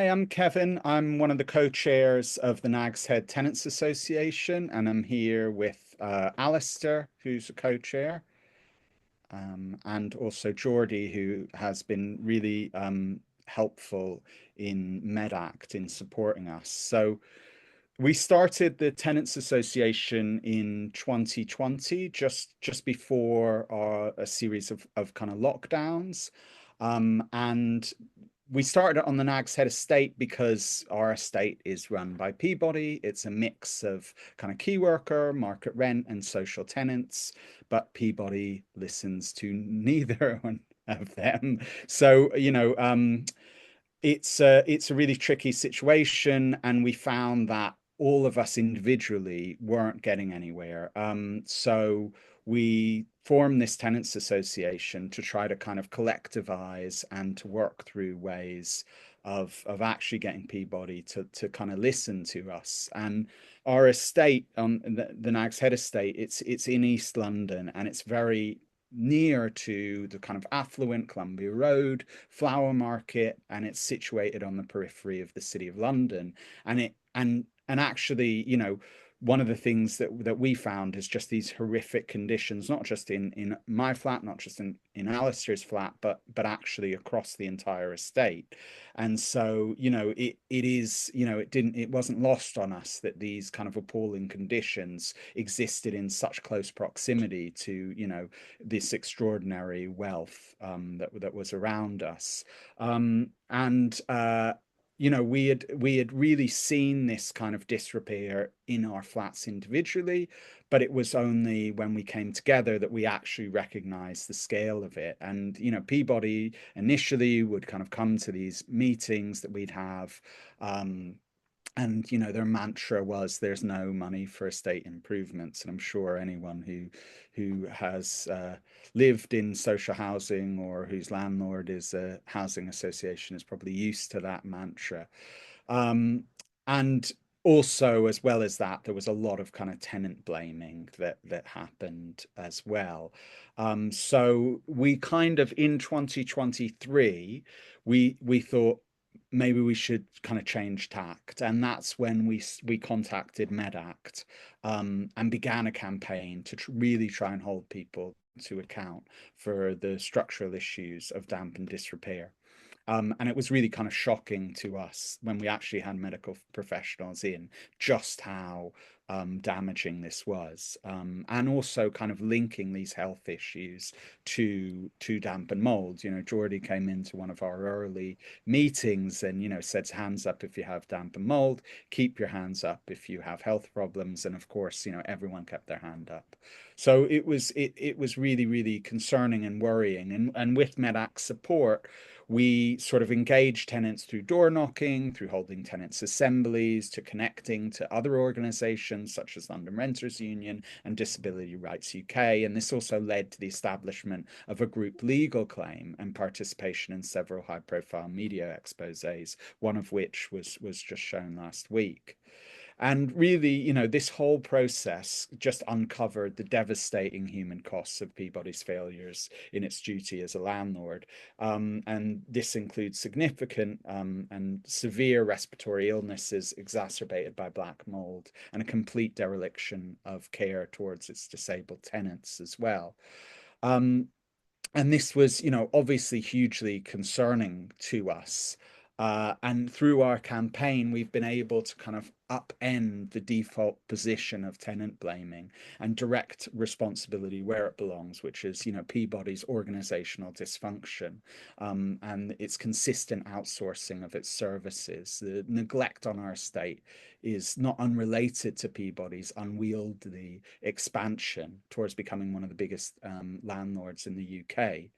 Hi, I'm Kevin. I'm one of the co-chairs of the Nags Head Tenants Association, and I'm here with Alastair, who's a co-chair, and also Jordi, who has been really helpful in MedAct in supporting us. So we started the Tenants Association in 2020, just before a series of kind of lockdowns. And we started it on the Nags Head estate because our estate is run by Peabody. It's a mix of kind of key worker, market rent, and social tenants, but Peabody listens to neither one of them. So, it's a really tricky situation, and we found that all of us individually weren't getting anywhere. So we formed this tenants association to try to kind of collectivize and to work through ways of actually getting Peabody to kind of listen to us. And our estate on the Nags Head estate, it's in East London, and it's very near to the kind of affluent Columbia Road flower market, and it's situated on the periphery of the City of London. And actually, one of the things that we found is just these horrific conditions, not just in my flat, not just in Alastair's flat, but actually across the entire estate. And so, it is, it wasn't lost on us that these kind of appalling conditions existed in such close proximity to, this extraordinary wealth that was around us. And we had really seen this kind of disrepair in our flats individually, but it was only when we came together that we actually recognized the scale of it. And Peabody initially would kind of come to these meetings that we'd have. And their mantra was there's no money for estate improvements, and I'm sure anyone who has lived in social housing or whose landlord is a housing association is probably used to that mantra. And also, as well as that, there was a lot of kind of tenant blaming that happened as well. So we kind of in 2023, we thought maybe we should kind of change tact, and that's when we contacted MedAct, and began a campaign to really try and hold people to account for the structural issues of damp and disrepair. And it was really kind of shocking to us when we actually had medical professionals in just how damaging this was, and also kind of linking these health issues to damp and mold. Jordi came into one of our early meetings and said, hands up if you have damp and mold, keep your hands up if you have health problems. And of course, everyone kept their hand up. So it was really, really concerning and worrying. And with MedAc's support, we sort of engage tenants through door knocking, through holding tenants assemblies, to connecting to other organisations such as London Renters Union and Disability Rights UK. And this also led to the establishment of a group legal claim and participation in several high-profile media exposés, one of which was just shown last week. And really, this whole process just uncovered the devastating human costs of Peabody's failures in its duty as a landlord. And this includes significant and severe respiratory illnesses exacerbated by black mold, and a complete dereliction of care towards its disabled tenants as well. Um, and this was, obviously hugely concerning to us. And through our campaign, we've been able to kind of upend the default position of tenant blaming and direct responsibility where it belongs, which is, Peabody's organizational dysfunction, and its consistent outsourcing of its services. The neglect on our estate is not unrelated to Peabody's unwieldy expansion towards becoming one of the biggest landlords in the UK.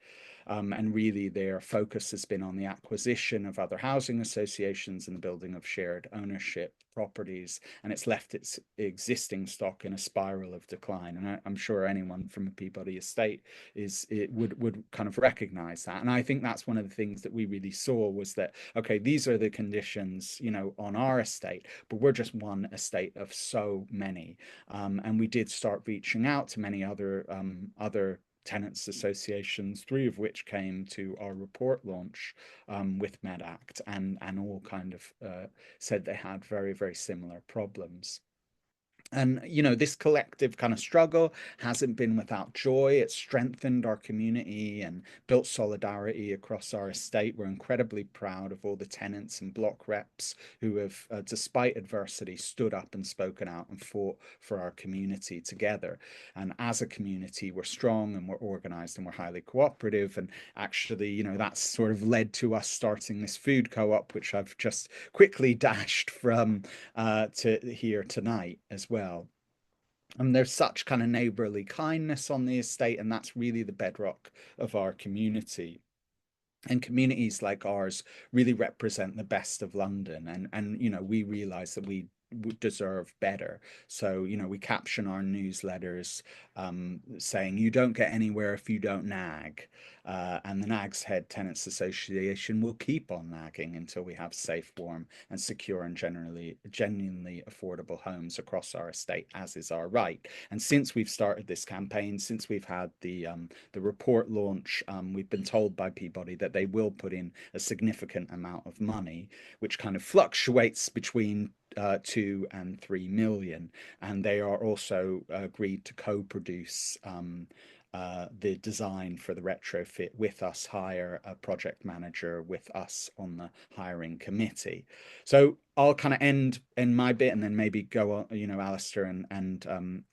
And really, their focus has been on the acquisition of other housing associations and the building of shared ownership properties, and it's left its existing stock in a spiral of decline. And I'm sure anyone from a Peabody estate would kind of recognize that. And I think that's one of the things that we really saw was that, okay, these are the conditions, on our estate, but we're just one estate of so many. And we did start reaching out to many other tenants associations, three of which came to our report launch with MedAct, and all kind of said they had very, very similar problems. And, this collective kind of struggle hasn't been without joy. It's strengthened our community and built solidarity across our estate. We're incredibly proud of all the tenants and block reps who have, despite adversity, stood up and spoken out and fought for our community together. And as a community, we're strong and we're organized and we're highly cooperative. And actually, that's sort of led to us starting this food co-op, which I've just quickly dashed from to here tonight as well. And there's such kind of neighborly kindness on the estate, and that's really the bedrock of our community. And communities like ours really represent the best of London, and we realize that we deserve better. So we caption our newsletters saying you don't get anywhere if you don't nag, and the Nags Head Tenants Association will keep on nagging until we have safe, warm, and secure and genuinely affordable homes across our estate, as is our right. And since we've started this campaign, since we've had the report launch, we've been told by Peabody that they will put in a significant amount of money, which kind of fluctuates between 2 and 3 million, and they are also agreed to co-produce the design for the retrofit with us, hire a project manager with us on the hiring committee. So I'll kind of end in my bit and then maybe go on. Alastair and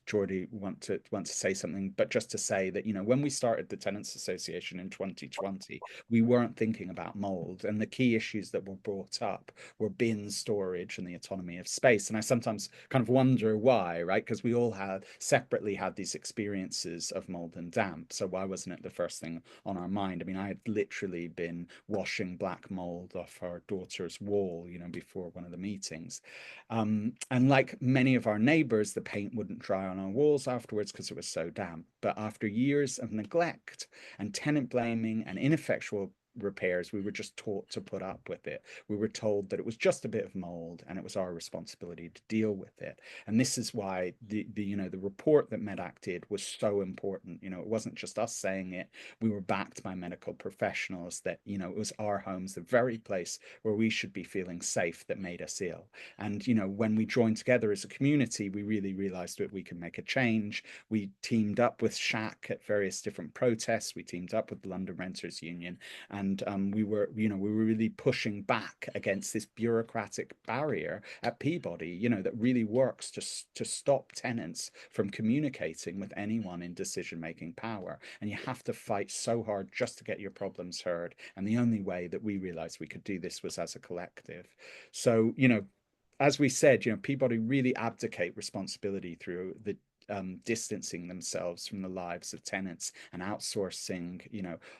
Jordi want to say something, but just to say that when we started the Tenants Association in 2020, we weren't thinking about mold, and the key issues that were brought up were bin storage and the autonomy of space. And I sometimes kind of wonder why, right? Because we all had separately had these experiences of mold and damp. So why wasn't it the first thing on our mind? I mean, I had literally been washing black mold off our daughter's wall, before one of the meetings. And like many of our neighbors, the paint wouldn't dry on our walls afterwards because it was so damp. But after years of neglect and tenant blaming and ineffectual repairs, we were just taught to put up with it. We were told that it was just a bit of mold and it was our responsibility to deal with it. And this is why the report that MedAct did was so important. It wasn't just us saying it. We were backed by medical professionals that it was our homes, the very place where we should be feeling safe, that made us ill. And when we joined together as a community, we really realized that we can make a change. We teamed up with SHAC at various different protests. We teamed up with the London Renters Union, and we were really pushing back against this bureaucratic barrier at Peabody, that really works to stop tenants from communicating with anyone in decision-making power. And you have to fight so hard just to get your problems heard. And the only way that we realized we could do this was as a collective. So, as we said, Peabody really abdicate responsibility through the distancing themselves from the lives of tenants and outsourcing,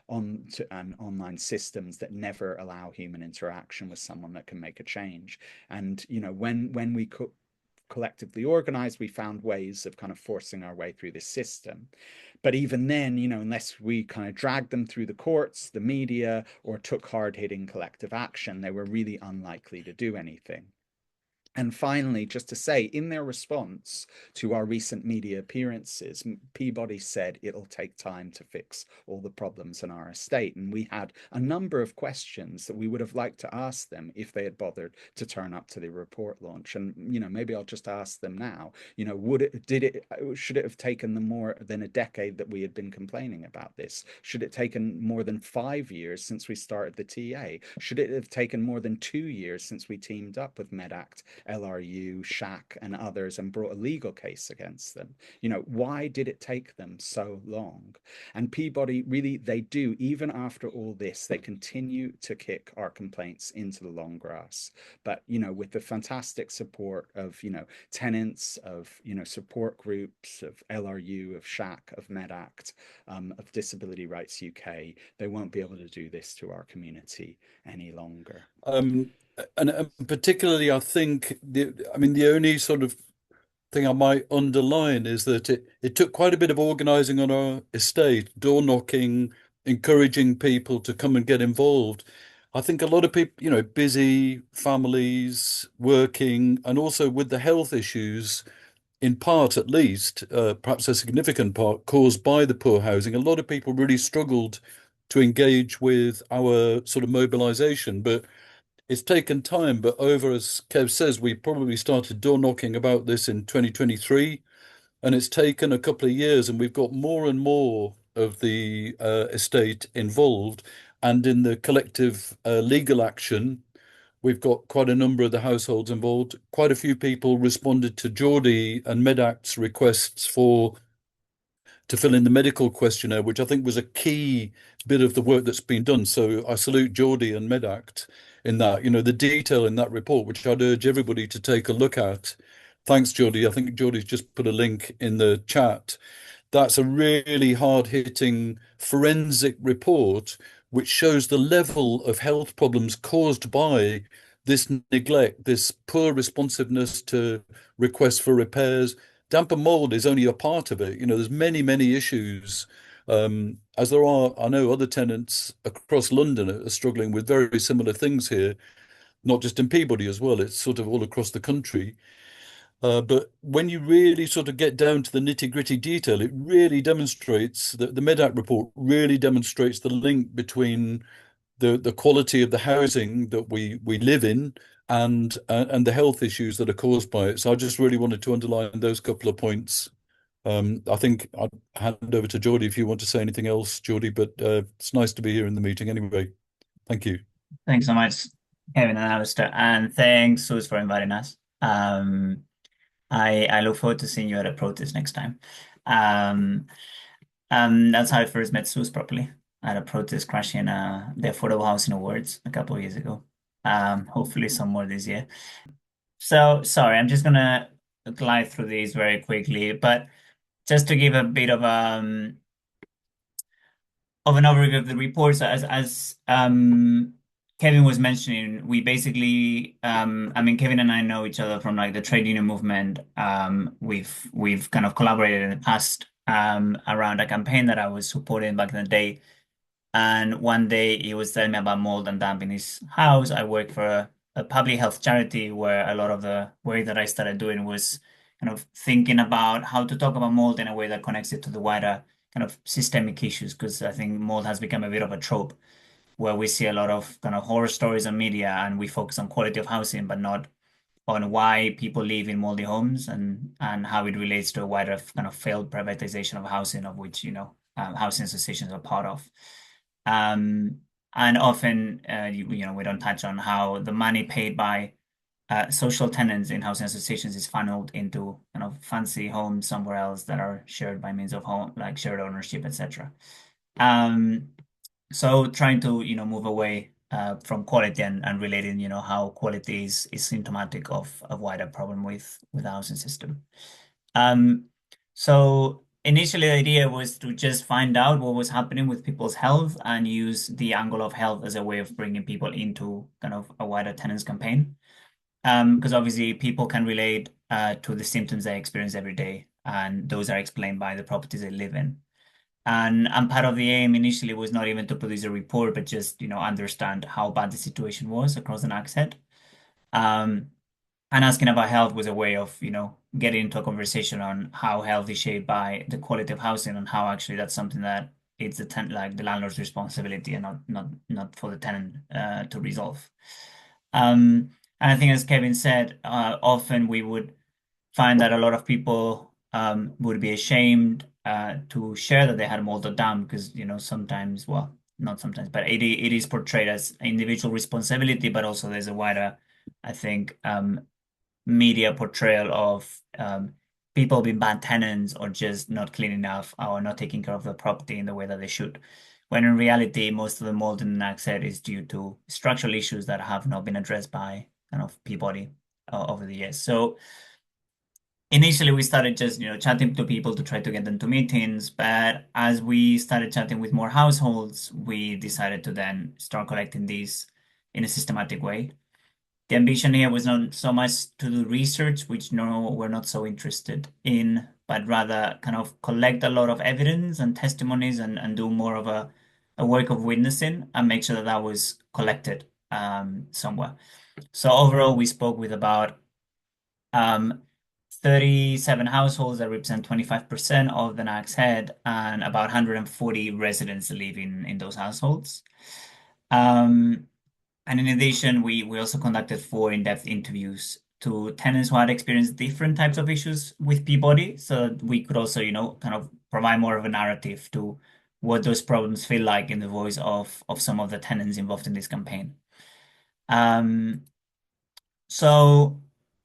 on to an online systems that never allow human interaction with someone that can make a change. And when we collectively organized, we found ways of kind of forcing our way through this system. But even then, unless we kind of dragged them through the courts, the media, or took hard-hitting collective action, they were really unlikely to do anything. And finally, just to say, in their response to our recent media appearances, Peabody said it'll take time to fix all the problems in our estate. And we had a number of questions that we would have liked to ask them if they had bothered to turn up to the report launch. And, maybe I'll just ask them now, should it have taken them more than a decade that we had been complaining about this? Should it taken more than 5 years since we started the TA? Should it have taken more than 2 years since we teamed up with MedAct, LRU, SHAC, and others and brought a legal case against them? Why did it take them so long? And Peabody, really, they do, even after all this, they continue to kick our complaints into the long grass. But, with the fantastic support of, tenants, of, support groups, of LRU, of SHAC, of MedAct, of Disability Rights UK, they won't be able to do this to our community any longer. And particularly, I think the only sort of thing I might underline is that it took quite a bit of organising on our estate, door knocking, encouraging people to come and get involved. I think a lot of people, busy families, working, and also with the health issues, in part at least, perhaps a significant part, caused by the poor housing. A lot of people really struggled to engage with our sort of mobilization, but it's taken time. But over, as Kev says, we probably started door knocking about this in 2023, and it's taken a couple of years, and we've got more and more of the estate involved. And in the collective legal action, we've got quite a number of the households involved. Quite a few people responded to Jordi and MedAct's requests for to fill in the medical questionnaire, which I think was a key bit of the work that's been done. So I salute Jordi and MedAct in that, the detail in that report, which I'd urge everybody to take a look at. Thanks, Jordi. I think Jordi's just put a link in the chat. That's a really hard-hitting forensic report which shows the level of health problems caused by this neglect, this poor responsiveness to requests for repairs. Damp and mold is only a part of it. There's many, many issues, as there are, I know other tenants across London are struggling with very similar things here, not just in Peabody as well. It's sort of all across the country. But when you really sort of get down to the nitty-gritty detail, it really demonstrates that the MedAct report really demonstrates the link between the quality of the housing that we live in and the health issues that are caused by it. So I just really wanted to underline those couple of points. I think I'd hand over to Jordi if you want to say anything else, Jordi, but it's nice to be here in the meeting anyway. Thank you. Thanks so much, Kevin and Alastair, and thanks, Sus, for inviting us. I look forward to seeing you at a protest next time. That's how I first met Sus properly, at a protest crashing the Affordable Housing Awards a couple of years ago. Hopefully some more this year. So sorry, I'm just gonna glide through these very quickly, but just to give a bit of an overview of the report. So as Kevin was mentioning, we basically, I mean, Kevin and I know each other from like the trade union movement. We've kind of collaborated in the past around a campaign that I was supporting back in the day. And one day he was telling me about mold and damp in his house. I work for a public health charity where a lot of the work that I started doing was kind of thinking about how to talk about mold in a way that connects it to the wider kind of systemic issues, because I think mold has become a bit of a trope where we see a lot of kind of horror stories on media and we focus on quality of housing, but not on why people live in moldy homes and how it relates to a wider kind of failed privatization of housing, of which, housing associations are part of. And often, we don't touch on how the money paid by social tenants in housing associations is funneled into kind of fancy homes somewhere else that are shared by means of home, like shared ownership, etc. So trying to, move away from quality and relating, how quality is symptomatic of a wider problem with the housing system. So initially the idea was to just find out what was happening with people's health and use the angle of health as a way of bringing people into kind of a wider tenants campaign. Because obviously people can relate to the symptoms they experience every day, and those are explained by the properties they live in. And part of the aim initially was not even to produce a report, but just, understand how bad the situation was across the Nags Head. And asking about health was a way of, getting into a conversation on how health is shaped by the quality of housing and how actually that's something that it's the landlord's responsibility and not for the tenant to resolve. And I think, as Kevin said, often we would find that a lot of people would be ashamed to share that they had mold or damp because, sometimes, well, not sometimes, but it is portrayed as individual responsibility, but also there's a wider, I think, media portrayal of people being bad tenants or just not clean enough or not taking care of the property in the way that they should. When in reality, most of the mold in the Nags Head is due to structural issues that have not been addressed by kind of Peabody over the years. So initially, we started just, chatting to people to try to get them to meetings. But as we started chatting with more households, we decided to then start collecting these in a systematic way. The ambition here was not so much to do research, which we're not so interested in, but rather kind of collect a lot of evidence and testimonies and do more of a work of witnessing and make sure that that was collected somewhere. So overall, we spoke with about 37 households that represent 25% of the Nags Head, and about 140 residents live in those households. And in addition, we also conducted 4 in-depth interviews to tenants who had experienced different types of issues with Peabody, so that we could also, kind of provide more of a narrative to what those problems feel like in the voice of some of the tenants involved in this campaign. So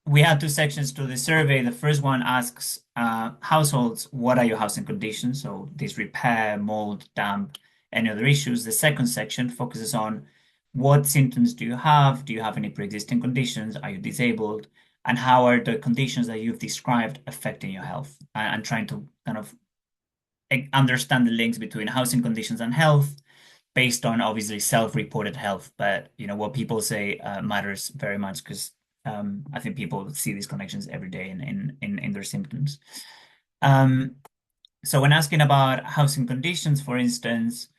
we had 2 sections to the survey. The first one asks households, what are your housing conditions? So disrepair, mold, damp, any other issues. The second section focuses on what symptoms do you have? Do you have any pre-existing conditions? Are you disabled? And how are the conditions that you've described affecting your health? And trying to kind of understand the links between housing conditions and health based on obviously self-reported health. But what people say matters very much, because I think people see these connections every day in their symptoms. So when asking about housing conditions, for instance,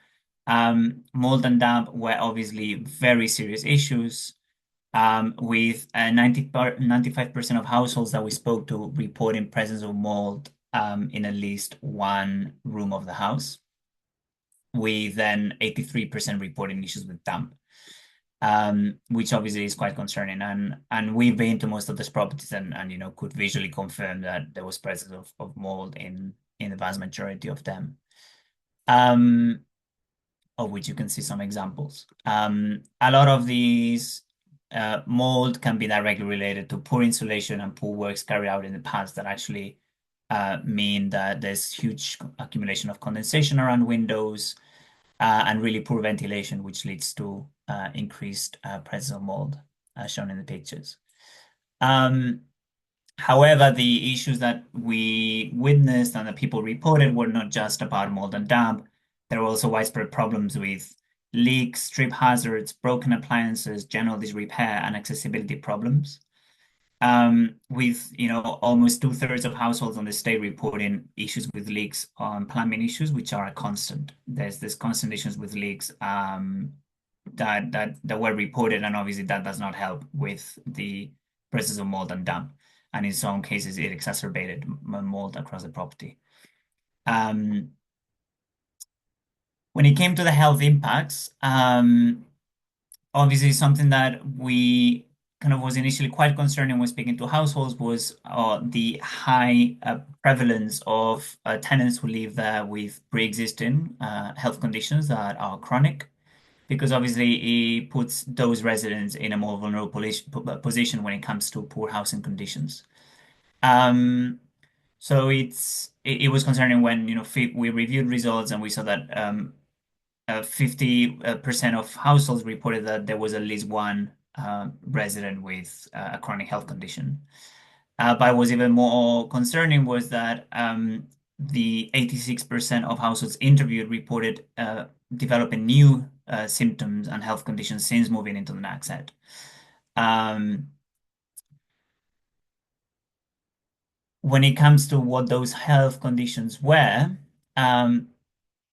mold and damp were obviously very serious issues, with 95% of households that we spoke to reporting presence of mold in at least one room of the house, with then 83% reporting issues with damp, which obviously is quite concerning. And we've been to most of these properties and could visually confirm that there was presence of mold in the vast majority of them, of which you can see some examples. A lot of these mold can be directly related to poor insulation and poor works carried out in the past that actually mean that there's huge accumulation of condensation around windows, and really poor ventilation, which leads to increased presence of mold, as shown in the pictures. However, the issues that we witnessed and that people reported were not just about mold and damp. There were also widespread problems with leaks, trip hazards, broken appliances, general disrepair, and accessibility problems. With almost 2/3 of households on the state reporting issues with leaks on plumbing issues, which are a constant. There's constant issues with leaks that were reported, and obviously that does not help with the presence of mold and damp. And in some cases, it exacerbated mold across the property. When it came to the health impacts, obviously something that we kind of was initially quite concerning when speaking to households was the high prevalence of tenants who live there with pre-existing health conditions that are chronic, because obviously it puts those residents in a more vulnerable position when it comes to poor housing conditions. So it was concerning when we reviewed results and we saw that 50% of households reported that there was at least one resident with a chronic health condition. But what was even more concerning was that the 86% of households interviewed reported developing new symptoms and health conditions since moving into the Nags Head. When it comes to what those health conditions were,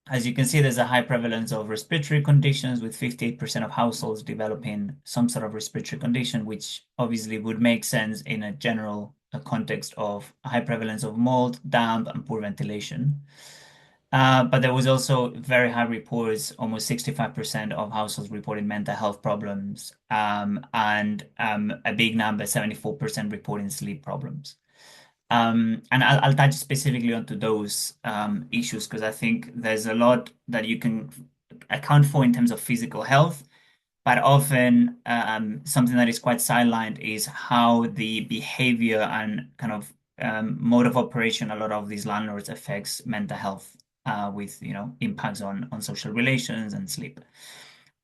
as you can see, there's a high prevalence of respiratory conditions, with 58% of households developing some sort of respiratory condition, which obviously would make sense in a general context of a high prevalence of mold, damp, and poor ventilation. But there was also very high reports, almost 65% of households reporting mental health problems, and a big number, 74%, reporting sleep problems. And I'll touch specifically onto those issues, because I think there's a lot that you can account for in terms of physical health, but often something that is quite sidelined is how the behavior and kind of mode of operation a lot of these landlords affects mental health, with impacts on social relations and sleep.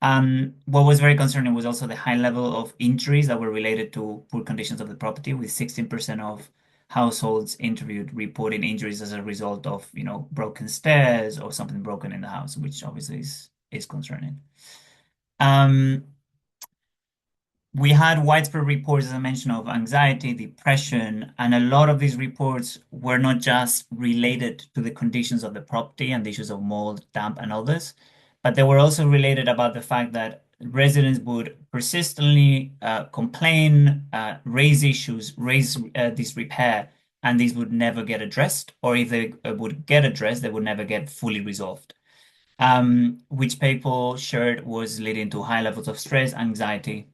What was very concerning was also the high level of injuries that were related to poor conditions of the property, with 16% of households interviewed reporting injuries as a result of broken stairs or something broken in the house, which obviously is concerning. We had widespread reports, as I mentioned, of anxiety, depression, and a lot of these reports were not just related to the conditions of the property and the issues of mold, damp, and others, but they were also related about the fact that residents would persistently complain, raise issues, raise disrepair, and these would never get addressed, or if they would get addressed, they would never get fully resolved. Which people shared was leading to high levels of stress, anxiety.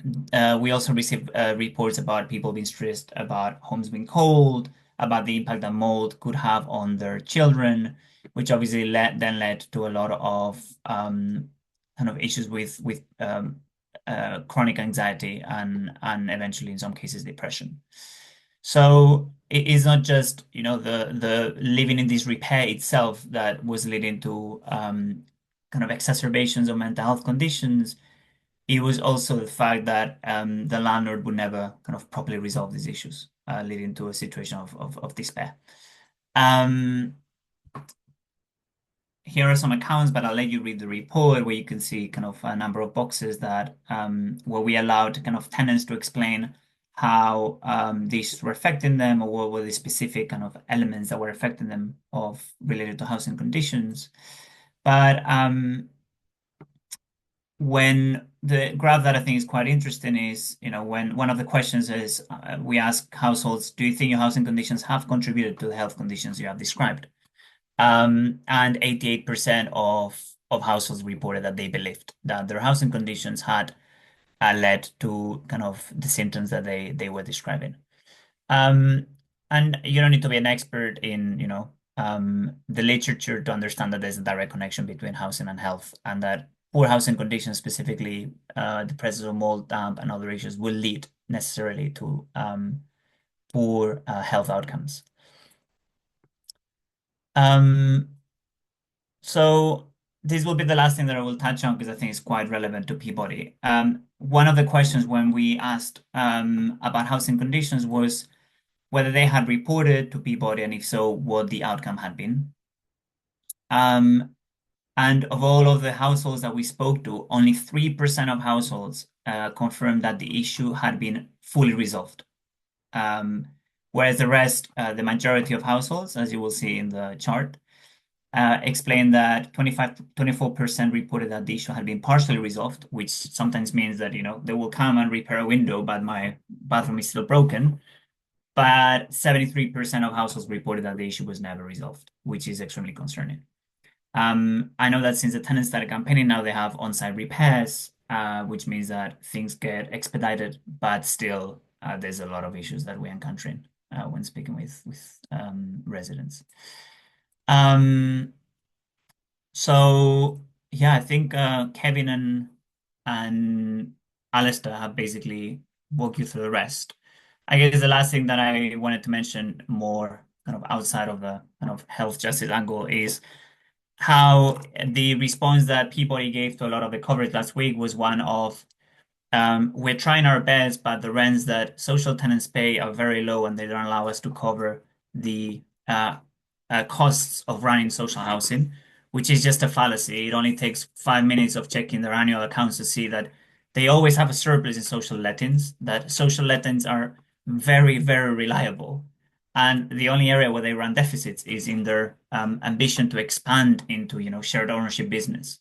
We also received reports about people being stressed about homes being cold, about the impact that mold could have on their children, which obviously then led to a lot of kind of issues with chronic anxiety and eventually in some cases depression. So it is not just, you know, the living in this repair itself that was leading to kind of exacerbations of mental health conditions. It was also the fact that the landlord would never kind of properly resolve these issues, leading to a situation of despair. Here are some accounts, but I'll let you read the report where you can see kind of a number of boxes that where we allowed kind of tenants to explain how these were affecting them, or what were the specific kind of elements that were affecting them of related to housing conditions. But when the graph that I think is quite interesting is, you know, when one of the questions is, we ask households, do you think your housing conditions have contributed to the health conditions you have described? And 88% of households reported that they believed that their housing conditions had led to kind of the symptoms that they were describing. And you don't need to be an expert in, you know, the literature to understand that there's a direct connection between housing and health, and that poor housing conditions, specifically the presence of mold, damp, and other issues, will lead necessarily to poor health outcomes. So this will be the last thing that I will touch on because I think it's quite relevant to Peabody. One of the questions when we asked about housing conditions was whether they had reported to Peabody, and if so, what the outcome had been. And of all of the households that we spoke to, only 3% of households confirmed that the issue had been fully resolved. Whereas the rest, the majority of households, as you will see in the chart, explained that 24% reported that the issue had been partially resolved, which sometimes means that, you know, they will come and repair a window, but my bathroom is still broken. But 73% of households reported that the issue was never resolved, which is extremely concerning. I know that since the tenants started campaigning, now they have on-site repairs, which means that things get expedited, but still there's a lot of issues that we're encountering when speaking with residents. So yeah, I think Kevin and Alastair have basically walked you through the rest. I guess the last thing that I wanted to mention more kind of outside of the kind of health justice angle is how the response that Peabody gave to a lot of the coverage last week was one of we're trying our best, but the rents that social tenants pay are very low and they don't allow us to cover the costs of running social housing, which is just a fallacy. It only takes 5 minutes of checking their annual accounts to see that they always have a surplus in social lettings, that social lettings are very, very reliable. And the only area where they run deficits is in their ambition to expand into, you know, shared ownership business.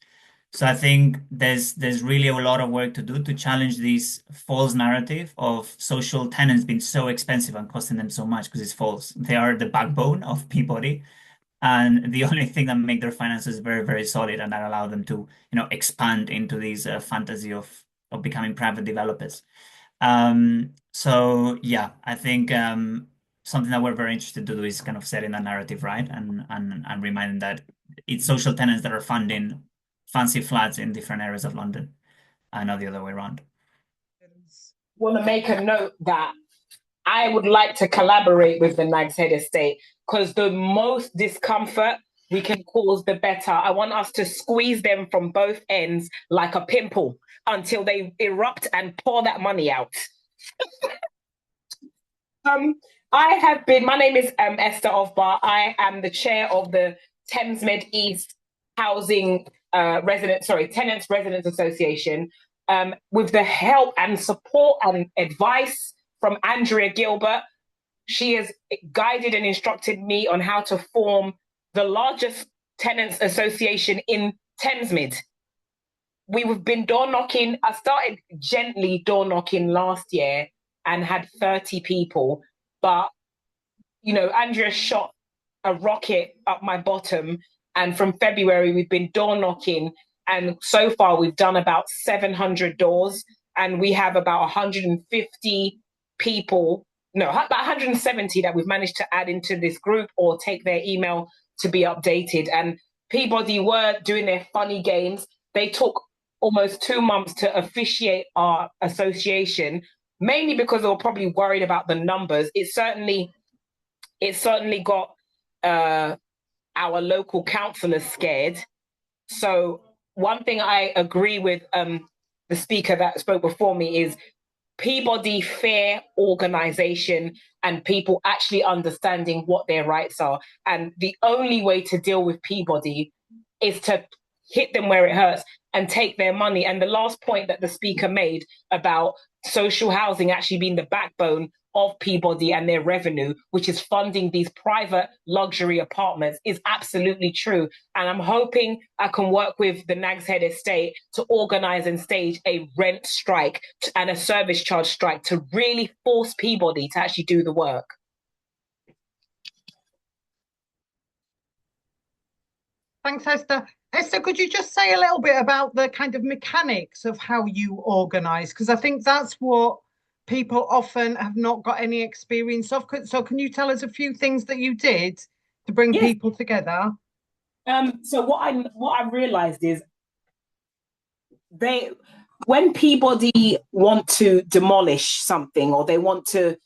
So I think there's really a lot of work to do to challenge this false narrative of social tenants being so expensive and costing them so much, because it's false. They are the backbone of Peabody, and the only thing that make their finances very, very solid and that allow them to, you know, expand into these fantasy of becoming private developers. So yeah, I think something that we're very interested to do is kind of setting that narrative right, and reminding that it's social tenants that are funding fancy flats in different areas of London, and not the other way around. Want to make a note that I would like to collaborate with the Nags Head estate, because the most discomfort we can cause, the better. I want us to squeeze them from both ends like a pimple until they erupt and pour that money out. My name is Esther Ofbar. I am the chair of the Thamesmead East Housing Tenants Residents Association. With the help and support and advice from Andrea Gilbert, she has guided and instructed me on how to form the largest tenants association in Thamesmead. We've been door knocking. I started gently door knocking last year and had 30 people, but Andrea shot a rocket up my bottom, and from February we've been door knocking, and so far we've done about 700 doors, and we have about 150 people, no, about 170 that we've managed to add into this group or take their email to be updated. And Peabody were doing their funny games. They took almost 2 months to officiate our association, mainly because they were probably worried about the numbers. It certainly got our local councillors scared. So one thing I agree with the speaker that spoke before me is Peabody fair organisation and people actually understanding what their rights are. And the only way to deal with Peabody is to hit them where it hurts and take their money. And the last point that the speaker made about social housing actually being the backbone of Peabody and their revenue, which is funding these private luxury apartments, is absolutely true. And I'm hoping I can work with the Nags Head estate to organise and stage a rent strike and a service charge strike to really force Peabody to actually do the work. Thanks, Esther. Esther, could you just say a little bit about the kind of mechanics of how you organise? Because I think that's what people often have not got any experience of. So can you tell us a few things that you did to bring people together? So what I realised is when Peabody want to demolish something, or they want to,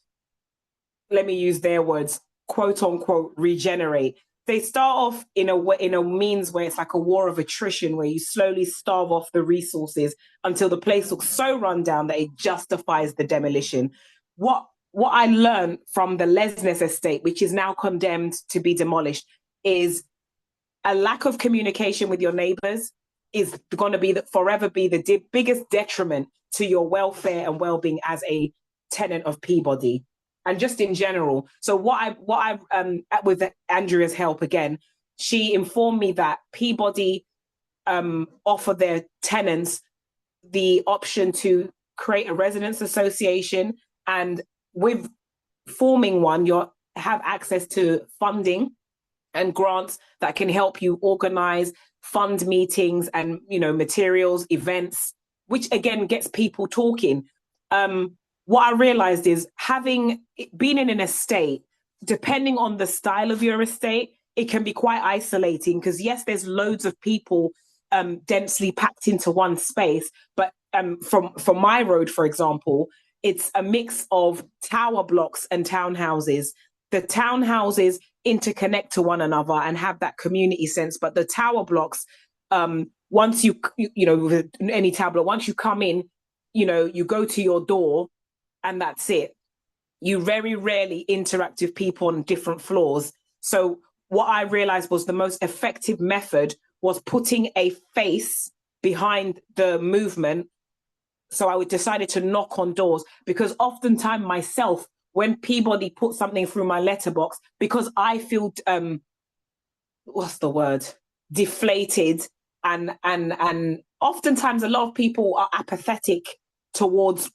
let me use their words, quote unquote, regenerate, they start off in a means where it's like a war of attrition, where you slowly starve off the resources until the place looks so run down that it justifies the demolition. What I learned from the Lesnes estate, which is now condemned to be demolished, is a lack of communication with your neighbours is going to forever be the biggest detriment to your welfare and well-being as a tenant of Peabody. And just in general. So what I with Andrea's help again, she informed me that Peabody offer their tenants the option to create a residents association, and with forming one, you have access to funding and grants that can help you organize, fund meetings and materials, events, which again gets people talking. What I realized is being in an estate, depending on the style of your estate, it can be quite isolating because yes, there's loads of people densely packed into one space. But from my road, for example, it's a mix of tower blocks and townhouses. The townhouses interconnect to one another and have that community sense. But the tower blocks, once with any tower block, once you come in, you go to your door, and that's it. You very rarely interact with people on different floors. So what I realized was the most effective method was putting a face behind the movement. So I decided to knock on doors, because oftentimes myself, when Peabody put something through my letterbox, because I feel, deflated. And oftentimes a lot of people are apathetic towards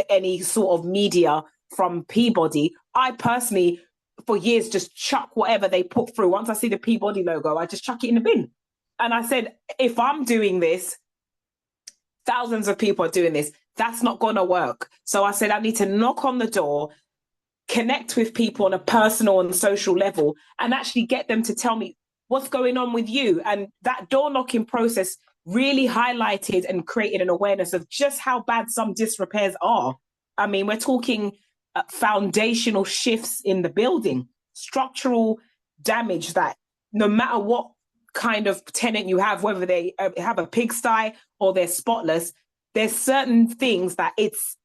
any sort of media from Peabody. I personally, for years, just chuck whatever they put through. Once I see the Peabody logo, I just chuck it in the bin. And I said, if I'm doing this, thousands of people are doing this, that's not going to work. So I said, I need to knock on the door, connect with people on a personal and social level, and actually get them to tell me what's going on with you. And that door knocking process really highlighted and created an awareness of just how bad some disrepairs are. I mean, we're talking foundational shifts in the building, structural damage that no matter what kind of tenant you have, whether they have a pigsty or they're spotless, there's certain things that it's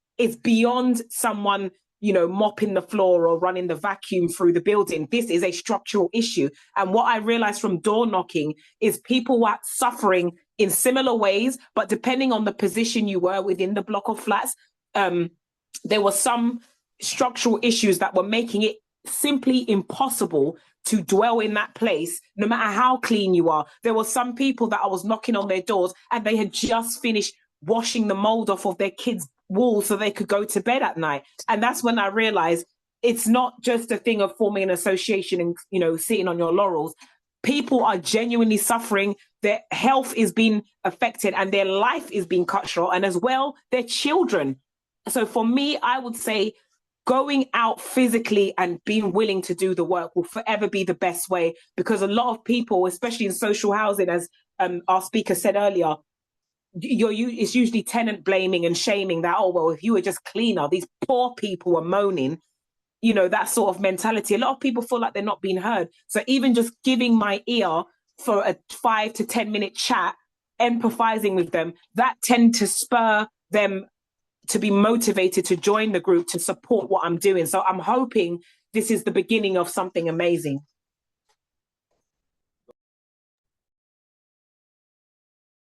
beyond someone mopping the floor or running the vacuum through the building. This is a structural issue. And what I realized from door knocking is people were suffering in similar ways, but depending on the position you were within the block of flats, there were some structural issues that were making it simply impossible to dwell in that place, no matter how clean you are. There were some people that I was knocking on their doors and they had just finished washing the mold off of their kids' walls so they could go to bed at night. And that's when I realized it's not just a thing of forming an association and, you know, sitting on your laurels. People are genuinely suffering. Their health is being affected and their life is being cut short, and as well, their children. So for me, I would say going out physically and being willing to do the work will forever be the best way, because a lot of people, especially in social housing, as our speaker said earlier, it's usually tenant blaming and shaming that, oh, well, if you were just cleaner, these poor people are moaning, you know, that sort of mentality. A lot of people feel like they're not being heard. So even just giving my ear for a 5 to 10 minute chat, empathizing with them, that tend to spur them to be motivated to join the group, to support what I'm doing. So I'm hoping this is the beginning of something amazing.